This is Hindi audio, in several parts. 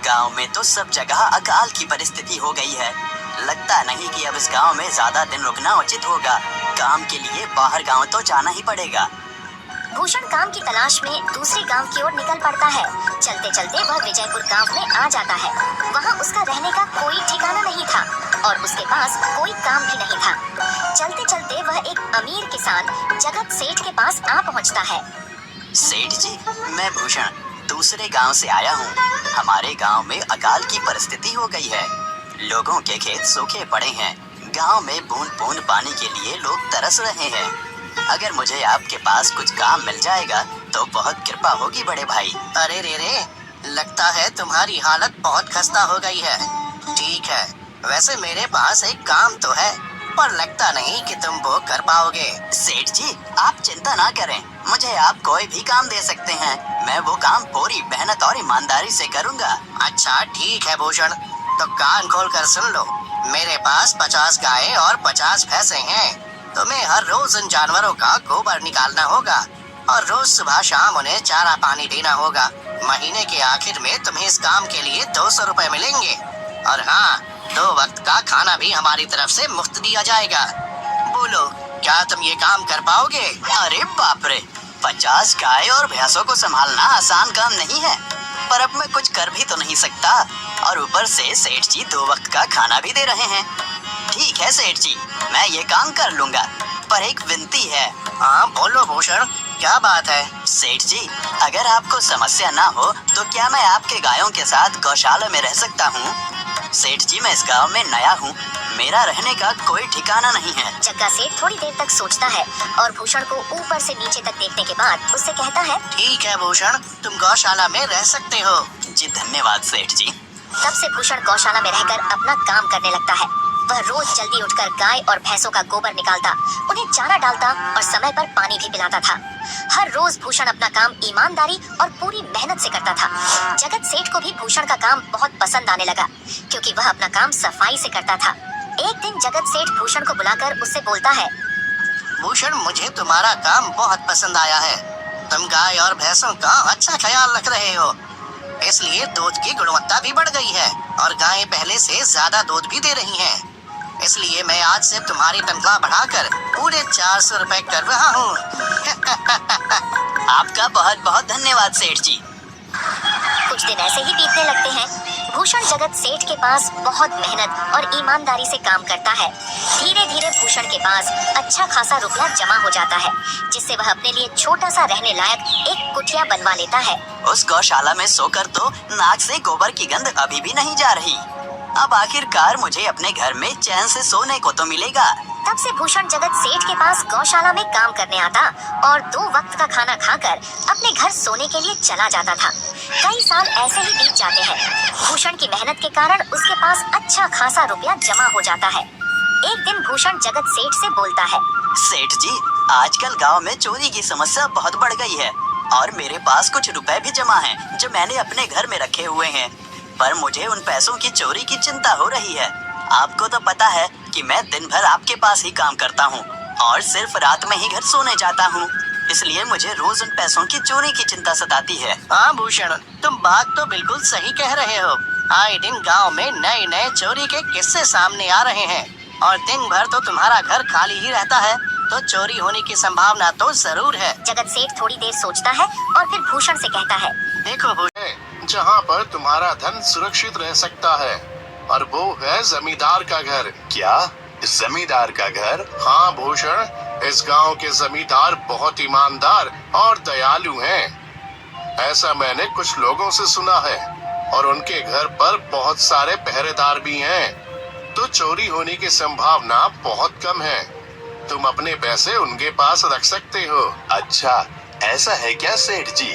गांव में तो सब जगह अकाल की परिस्थिति हो गई है। लगता नहीं कि अब इस गांव में ज्यादा दिन रुकना उचित होगा। काम के लिए बाहर गांव तो जाना ही पड़ेगा। भूषण काम की तलाश में दूसरे गांव की ओर निकल पड़ता है। चलते चलते वह विजयपुर गांव में आ जाता है। वहां उसका रहने का कोई ठिकाना नहीं था और उसके पास कोई काम भी नहीं था। चलते चलते वह एक अमीर किसान जगत सेठ के पास आ पहुंचता है। सेठ जी, मैं भूषण दूसरे गांव से आया हूँ। हमारे गांव में अकाल की परिस्थिति हो गई है। लोगों के खेत सूखे पड़े हैं। गांव में बूंद बूंद पानी के लिए लोग तरस रहे हैं। अगर मुझे आपके पास कुछ काम मिल जाएगा तो बहुत कृपा होगी बड़े भाई। अरे रे, लगता है तुम्हारी हालत बहुत खस्ता हो गई है। ठीक है, वैसे मेरे पास एक काम तो है, पर लगता नहीं कि तुम वो कर पाओगे। सेठ जी, आप चिंता ना करें, मुझे आप कोई भी काम दे सकते हैं। मैं वो काम पूरी मेहनत और ईमानदारी से करूँगा। अच्छा ठीक है भूषण, तो कान खोल कर सुन लो। मेरे पास 50 गायें और 50 भैंसे हैं। तुम्हें हर रोज इन जानवरों का गोबर निकालना होगा और रोज सुबह शाम उन्हें चारा पानी देना होगा। महीने के आखिर में तुम्हें इस काम के लिए 200 रुपए मिलेंगे और हाँ, 2 वक्त का खाना भी हमारी तरफ से मुफ्त दिया जाएगा। बोलो, क्या तुम ये काम कर पाओगे? अरे बाप रे, 50 गाय और भैंसों को संभालना आसान काम नहीं है, पर अब मैं कुछ कर भी तो नहीं सकता और ऊपर से सेठ जी 2 वक्त का खाना भी दे रहे हैं। ठीक है सेठ जी, मैं ये काम कर लूँगा, पर एक विनती है। हाँ बोलो भूषण, क्या बात है? सेठ जी, अगर आपको समस्या ना हो तो क्या मैं आपके गायों के साथ गौशाला में रह सकता हूँ? सेठ जी, मैं इस गांव में नया हूँ, मेरा रहने का कोई ठिकाना नहीं है। जग्गा सेठ थोड़ी देर तक सोचता है और भूषण को ऊपर से नीचे तक देखने के बाद उससे कहता है, ठीक है भूषण, तुम गौशाला में रह सकते हो। जी धन्यवाद सेठ जी। तब से भूषण गौशाला में रहकर अपना काम करने लगता है। वह रोज जल्दी उठकर गाय और भैंसों का गोबर निकालता, उन्हें चारा डालता और समय पर पानी भी पिलाता था। हर रोज भूषण अपना काम ईमानदारी और पूरी मेहनत से करता था। जगत सेठ को भी भूषण का काम बहुत पसंद आने लगा, क्योंकि वह अपना काम सफाई से करता था। एक दिन जगत सेठ भूषण को बुलाकर उससे बोलता है, भूषण, मुझे तुम्हारा काम बहुत पसंद आया है। तुम गाय और भैंसों का अच्छा ख्याल रख रहे हो, इसलिए दूध की गुणवत्ता भी बढ़ गई है और गायें पहले से ज्यादा दूध भी दे रही हैं। इसलिए मैं आज से तुम्हारी तनख्वाह बढ़ाकर पूरे 400 रुपए कर रहा हूँ। आपका बहुत बहुत धन्यवाद सेठ जी। कुछ दिन ऐसे ही बीतने लगते हैं। भूषण जगत सेठ के पास बहुत मेहनत और ईमानदारी से काम करता है। धीरे धीरे भूषण के पास अच्छा खासा रुपया जमा हो जाता है, जिससे वह अपने लिए छोटा सा रहने लायक एक कुटिया बनवा लेता है। उस गौशाला में सोकर तो नाक से गोबर की गंध अभी भी नहीं जा रही। अब आखिरकार मुझे अपने घर में चैन से सोने को तो मिलेगा। तब से भूषण जगत सेठ के पास गौशाला में काम करने आता और 2 वक्त का खाना खाकर अपने घर सोने के लिए चला जाता था। कई साल ऐसे ही बीत जाते हैं। भूषण की मेहनत के कारण उसके पास अच्छा खासा रुपया जमा हो जाता है। एक दिन भूषण जगत सेठ से बोलता है, सेठ जी, आजकल गांव में चोरी की समस्या बहुत बढ़ गई है और मेरे पास कुछ रुपए भी जमा हैं जो मैंने अपने घर में रखे हुए हैं, पर मुझे उन पैसों की चोरी की चिंता हो रही है। आपको तो पता है कि मैं दिन भर आपके पास ही काम करता हूँ और सिर्फ रात में ही घर सोने जाता हूँ, इसलिए मुझे रोज उन पैसों की चोरी की चिंता सताती है। हाँ भूषण, तुम बात तो बिल्कुल सही कह रहे हो। आए दिन गांव में नए नए चोरी के किस्से सामने आ रहे हैं और दिन भर तो तुम्हारा घर खाली ही रहता है, तो चोरी होने की संभावना तो जरूर है। जगत सेठ थोड़ी देर सोचता है और फिर भूषण से कहता है, देखो भूषण, जहाँ पर तुम्हारा धन सुरक्षित रह सकता है और वो है जमींदार का घर। क्या? जमींदार का घर? हाँ भूषण, इस गांव के जमींदार बहुत ईमानदार और दयालु हैं। ऐसा मैंने कुछ लोगों से सुना है और उनके घर पर बहुत सारे पहरेदार भी हैं, तो चोरी होने की संभावना बहुत कम है। तुम अपने पैसे उनके पास रख सकते हो। अच्छा, ऐसा है क्या सेठ जी?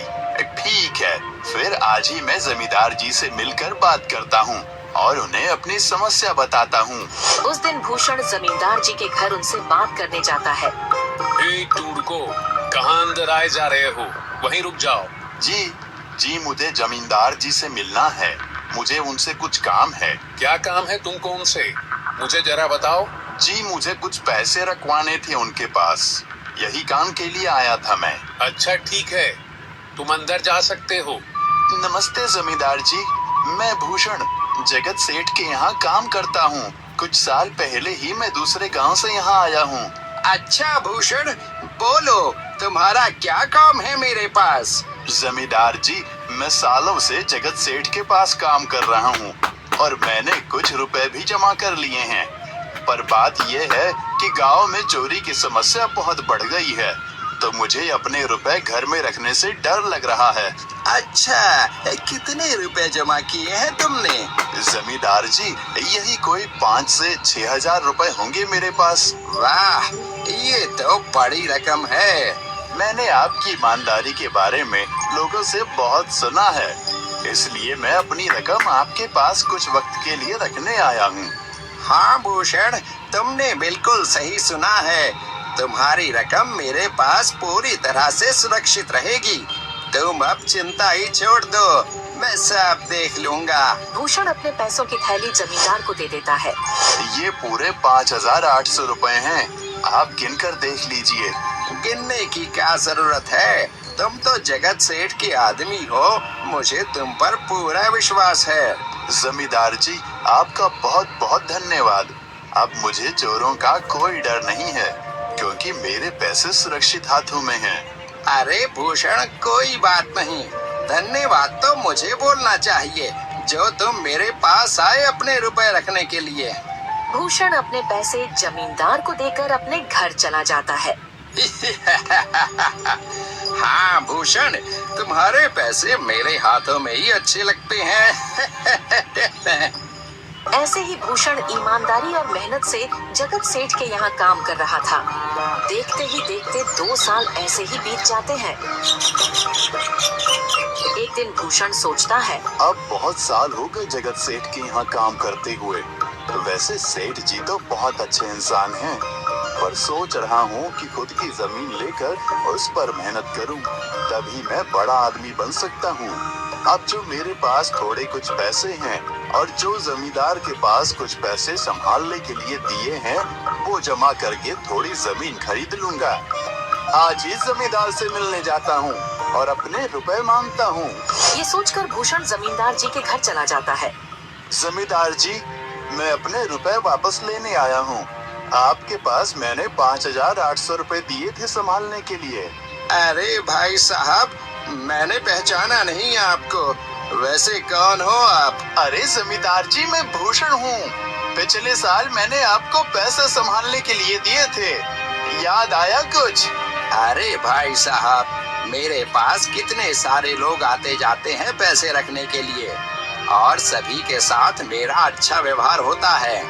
ठीक है, फिर आज ही मैं जमींदार जी से मिलकर बात करता हूँ और उन्हें अपनी समस्या बताता हूँ। उस दिन भूषण जमींदार जी के घर उनसे बात करने जाता है। टूडको, कहाँ अंदर आए जा रहे हो? वहीं रुक जाओ। जी, मुझे जमींदार जी से मिलना है। मुझे उनसे कुछ काम है। क्या काम है तुमको उनसे? मुझे जरा बताओ। जी, मुझे कुछ पैसे रखवाने थे उनके पास, यही काम के लिए आया था मैं। अच्छा ठीक है, तुम अंदर जा सकते हो। नमस्ते जमींदार जी। मैं भूषण जगत सेठ के यहाँ काम करता हूँ। कुछ साल पहले ही मैं दूसरे गांव से यहाँ आया हूँ। अच्छा भूषण, बोलो तुम्हारा क्या काम है मेरे पास? जमींदार जी, मैं सालों से जगत सेठ के पास काम कर रहा हूँ और मैंने कुछ रुपए भी जमा कर लिए हैं। पर बात यह है कि गांव में चोरी की समस्या बहुत बढ़ गई है, तो मुझे अपने रुपए घर में रखने से डर लग रहा है। अच्छा, कितने रुपए जमा किए हैं तुमने? जमींदार जी, यही कोई 5 से 6 हजार रुपए होंगे मेरे पास। वाह, ये तो बड़ी रकम है। मैंने आपकी ईमानदारी के बारे में लोगों से बहुत सुना है, इसलिए मैं अपनी रकम आपके पास कुछ वक्त के लिए रखने आया हूँ। हाँ भूषण, तुमने बिल्कुल सही सुना है। तुम्हारी रकम मेरे पास पूरी तरह से सुरक्षित रहेगी। तुम अब चिंता ही छोड़ दो, मैं सब देख लूंगा। भूषण अपने पैसों की थैली जमींदार को दे देता है। ये पूरे 5,800 रुपए हैं, आप गिनकर देख लीजिए। गिनने की क्या जरूरत है? तुम तो जगत सेठ के आदमी हो, मुझे तुम पर पूरा विश्वास है। जमींदार जी, आपका बहुत बहुत धन्यवाद। अब मुझे चोरों का कोई डर नहीं है, क्योंकि मेरे पैसे सुरक्षित हाथों में हैं। अरे भूषण, कोई बात नहीं, धन्यवाद तो मुझे बोलना चाहिए, जो तुम मेरे पास आए अपने रुपए रखने के लिए। भूषण अपने पैसे जमींदार को देकर अपने घर चला जाता है। हाँ भूषण, तुम्हारे पैसे मेरे हाथों में ही अच्छे लगते हैं। ऐसे ही भूषण ईमानदारी और मेहनत से जगत सेठ के यहाँ काम कर रहा था। देखते ही देखते 2 साल ऐसे ही बीत जाते हैं। एक दिन भूषण सोचता है, अब बहुत साल हो गए जगत सेठ के यहाँ काम करते हुए। वैसे सेठ जी तो बहुत अच्छे इंसान हैं, पर सोच रहा हूँ कि खुद की जमीन लेकर उस पर मेहनत करूँ, तभी मैं बड़ा आदमी बन सकता हूँ। अब जो मेरे पास थोड़े कुछ पैसे हैं और जो जमींदार के पास कुछ पैसे संभालने के लिए दिए हैं, वो जमा करके थोड़ी जमीन खरीद लूंगा। आज ही जमींदार से मिलने जाता हूँ और अपने रुपए मांगता हूँ। ये सोचकर भूषण जमींदार जी के घर चला जाता है। जमींदार जी, मैं अपने रुपए वापस लेने आया हूँ। आपके पास मैंने 5,800 रुपए दिए थे संभालने के लिए। अरे भाई साहब, मैंने पहचाना नहीं आपको, वैसे कौन हो आप? अरे जमींदार जी, मैं भूषण हूँ। पिछले साल मैंने आपको पैसे संभालने के लिए दिए थे, याद आया कुछ? अरे भाई साहब, मेरे पास कितने सारे लोग आते जाते हैं पैसे रखने के लिए, और सभी के साथ मेरा अच्छा व्यवहार होता है।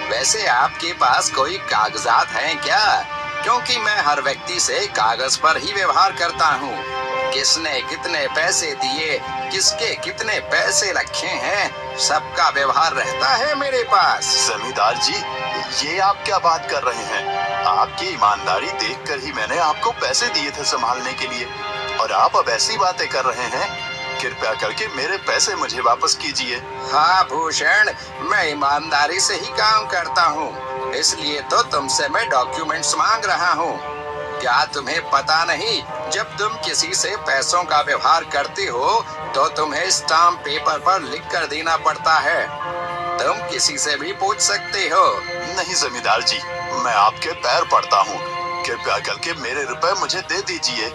वैसे आपके पास कोई कागजात हैं क्या? क्योंकि मैं हर व्यक्ति से कागज पर ही व्यवहार करता हूँ। किसने कितने पैसे दिए, किसके कितने पैसे रखे हैं, सबका व्यवहार रहता है मेरे पास। जमींदार जी, ये आप क्या बात कर रहे हैं? आपकी ईमानदारी देखकर ही मैंने आपको पैसे दिए थे संभालने के लिए, और आप अब ऐसी बातें कर रहे हैं। कृपया करके मेरे पैसे मुझे वापस कीजिए। हाँ भूषण, मैं ईमानदारी से ही काम करता हूँ, इसलिए तो तुमसे मैं डॉक्यूमेंट्स मांग रहा हूँ। क्या तुम्हें पता नहीं, जब तुम किसी से पैसों का व्यवहार करते हो तो तुम्हें स्टाम्प पेपर पर लिख कर देना पड़ता है। तुम किसी से भी पूछ सकते हो। नहीं जमींदार जी, मैं आपके पैर पड़ता हूँ, कृपया करके मेरे रुपए मुझे दे दीजिए।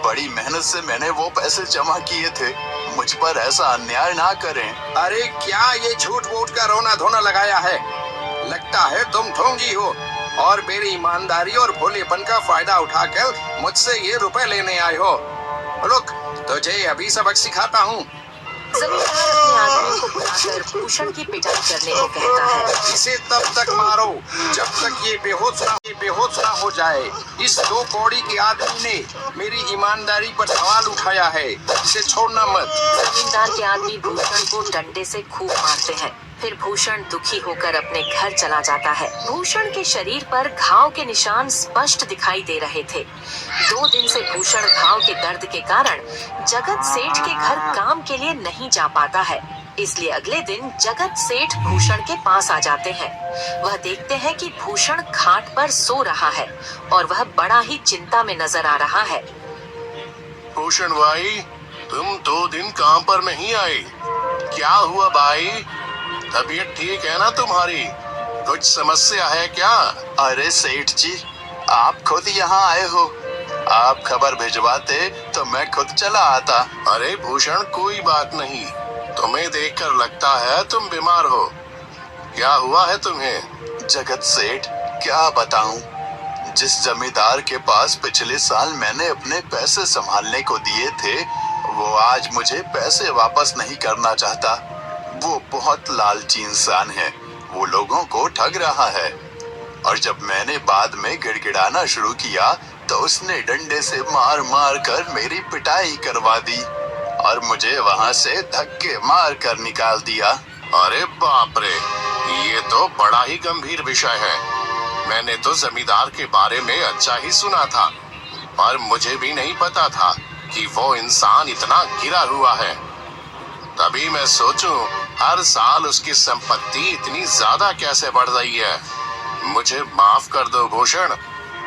बड़ी मेहनत से मैंने वो पैसे जमा किए थे, मुझ पर ऐसा अन्याय ना करें। अरे क्या ये झूठ मूठ का रोना धोना लगाया है? लगता है तुम ढोंगी हो और मेरी ईमानदारी और भोलेपन का फायदा उठाकर मुझसे ये रुपए लेने आए हो। रुक, तुझे अभी सबक सिखाता हूँ। जमींदार अपने आदमियों को बुलाकर भूषण की पिटाई करने को कहता है। इसे तब तक मारो जब तक ये बेहोश ना हो जाए। इस 2 कौड़ी के आदमी ने मेरी ईमानदारी पर सवाल उठाया है, इसे छोड़ना मत। जमींदार के आदमी भूषण को डंडे से खूब मारते हैं। फिर भूषण दुखी होकर अपने घर चला जाता है। भूषण के शरीर पर घाव के निशान स्पष्ट दिखाई दे रहे थे। 2 दिन से भूषण घाव के दर्द के कारण जगत सेठ के घर काम के लिए नहीं जा पाता है, इसलिए अगले दिन जगत सेठ भूषण के पास आ जाते हैं। वह देखते हैं कि भूषण खाट पर सो रहा है और वह बड़ा ही चिंता में नजर आ रहा है। भूषण भाई, तुम 2 दिन काम पर नहीं आए, क्या हुआ भाई? तबीयत ठीक है ना तुम्हारी? कुछ समस्या है क्या? अरे सेठ जी, आप खुद यहाँ आए हो। आप खबर भिजवाते तो मैं खुद चला आता। अरे भूषण, कोई बात नहीं। तुम्हें देखकर लगता है तुम बीमार हो। क्या हुआ है तुम्हें? जगत सेठ, क्या बताऊं, जिस जमींदार के पास पिछले साल मैंने अपने पैसे संभालने को दिए थे, वो आज मुझे पैसे वापस नहीं करना चाहता। वो बहुत लालची इंसान है, वो लोगों को ठग रहा है। और जब मैंने बाद में गिड़गिड़ाना शुरू किया तो उसने डंडे से मार मार कर मेरी पिटाई करवा दी और मुझे वहां से धक्के मार कर निकाल दिया। अरे बाप रे, ये तो बड़ा ही गंभीर विषय है। मैंने तो जमींदार के बारे में अच्छा ही सुना था, पर मुझे भी नहीं पता था कि वो इंसान इतना गिरा हुआ है। तभी मैं सोचूं, हर साल उसकी संपत्ति इतनी ज्यादा कैसे बढ़ रही है। मुझे माफ कर दो भूषण,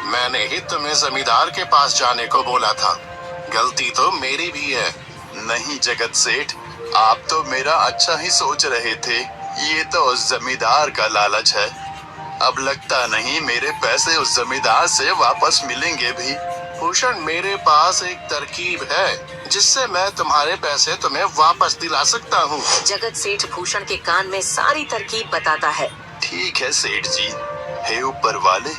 मैंने ही तुम्हें जमींदार के पास जाने को बोला था। गलती तो मेरी भी है। नहीं जगत सेठ, आप तो मेरा अच्छा ही सोच रहे थे। ये तो उस जमींदार का लालच है। अब लगता नहीं मेरे पैसे उस जमींदार से वापस मिलेंगे भी। भूषण, मेरे पास एक तरकीब है जिससे मैं तुम्हारे पैसे तुम्हें वापस दिला सकता हूँ। जगत सेठ भूषण के कान में सारी तरकीब बताता है। ठीक है सेठ जी, हे ऊपर वाले,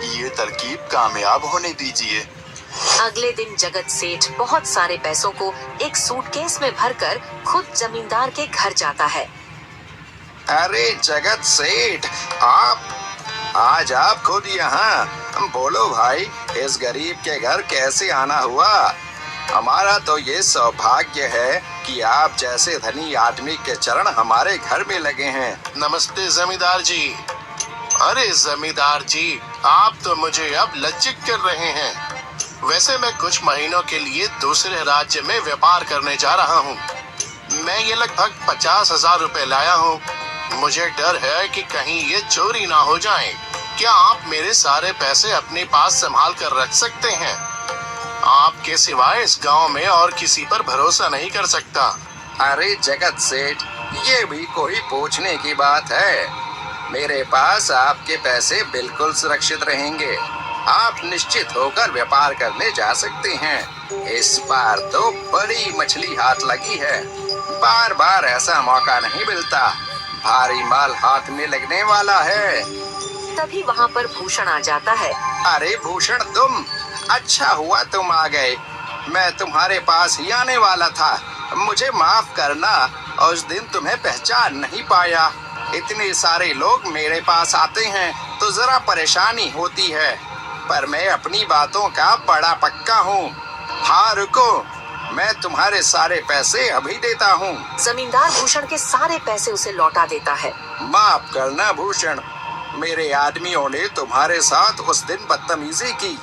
ये तरकीब कामयाब होने दीजिए। अगले दिन जगत सेठ बहुत सारे पैसों को एक सूटकेस में भरकर खुद जमींदार के घर जाता है। अरे जगत सेठ, आज आप खुद यहाँ? बोलो भाई, इस गरीब के घर कैसे आना हुआ? हमारा तो ये सौभाग्य है कि आप जैसे धनी आदमी के चरण हमारे घर में लगे हैं। नमस्ते जमींदार जी। अरे जमींदार जी, आप तो मुझे अब लज्जित कर रहे हैं। वैसे मैं कुछ महीनों के लिए दूसरे राज्य में व्यापार करने जा रहा हूँ। मैं ये लगभग 50,000 रुपए लाया हूँ। मुझे डर है कि कहीं ये चोरी ना हो जाए। क्या आप मेरे सारे पैसे अपने पास संभाल कर रख सकते हैं? आपके सिवाय इस गांव में और किसी पर भरोसा नहीं कर सकता। अरे जगत सेठ, ये भी कोई पूछने की बात है? मेरे पास आपके पैसे बिल्कुल सुरक्षित रहेंगे। आप निश्चित होकर व्यापार करने जा सकते हैं। इस बार तो बड़ी मछली हाथ लगी है। बार बार ऐसा मौका नहीं मिलता। भारी माल हाथ में लगने वाला है। तभी वहाँ पर भूषण आ जाता है। अरे भूषण, तुम? अच्छा हुआ तुम आ गए। मैं तुम्हारे पास ही आने वाला था। मुझे माफ करना, उस दिन तुम्हें पहचान नहीं पाया। इतने सारे लोग मेरे पास आते हैं तो जरा परेशानी होती है, पर मैं अपनी बातों का बड़ा पक्का हूँ। हाँ रुको, मैं तुम्हारे सारे पैसे अभी देता हूँ। जमींदार भूषण के सारे पैसे उसे लौटा देता है। माफ करना भूषण, मेरे आदमियों ने तुम्हारे साथ उस दिन बदतमीजी की।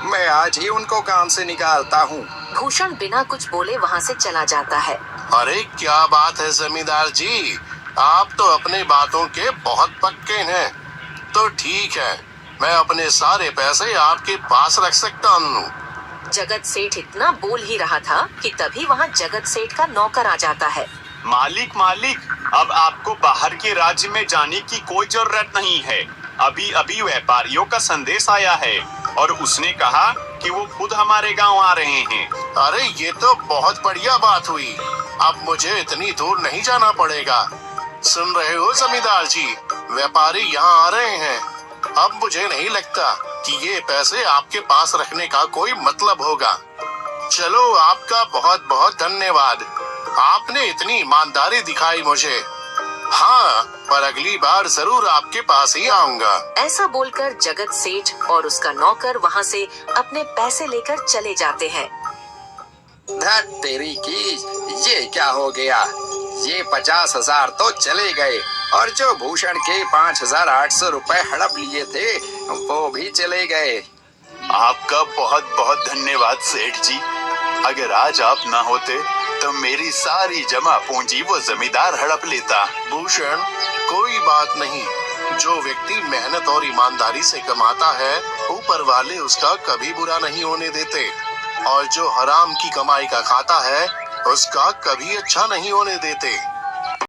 मैं आज ही उनको काम से निकालता हूँ। भूषण बिना कुछ बोले वहाँ से चला जाता है। अरे क्या बात है जमींदार जी, आप तो अपने बातों के बहुत पक्के हैं। तो ठीक है, मैं अपने सारे पैसे आपके पास रख सकता हूँ। जगत सेठ इतना बोल ही रहा था कि तभी वहाँ जगत सेठ का नौकर आ जाता है। मालिक, अब आपको बाहर के राज्य में जाने की कोई जरूरत नहीं है। अभी अभी व्यापारियों का संदेश आया है और उसने कहा कि वो खुद हमारे गांव आ रहे हैं। अरे ये तो बहुत बढ़िया बात हुई। अब मुझे इतनी दूर नहीं जाना पड़ेगा। सुन रहे हो जमींदार जी, व्यापारी यहाँ आ रहे हैं। अब मुझे नहीं लगता कि ये पैसे आपके पास रखने का कोई मतलब होगा। चलो, आपका बहुत बहुत धन्यवाद। आपने इतनी ईमानदारी दिखाई मुझे। हाँ, पर अगली बार जरूर आपके पास ही आऊंगा। ऐसा बोलकर जगत सेठ और उसका नौकर वहाँ से अपने पैसे लेकर चले जाते हैं। धत तेरी की, ये क्या हो गया? ये 50,000 तो चले गए और जो भूषण के 5,800 रुपए हड़प लिए थे वो भी चले गए। आपका बहुत बहुत धन्यवाद सेठ जी। अगर आज आप ना होते तो मेरी सारी जमा पूंजी वो जमींदार हड़प लेता। भूषण, कोई बात नहीं। जो व्यक्ति मेहनत और ईमानदारी से कमाता है, ऊपर वाले उसका कभी बुरा नहीं होने देते, और जो हराम की कमाई का खाता है उसका कभी अच्छा नहीं होने देते।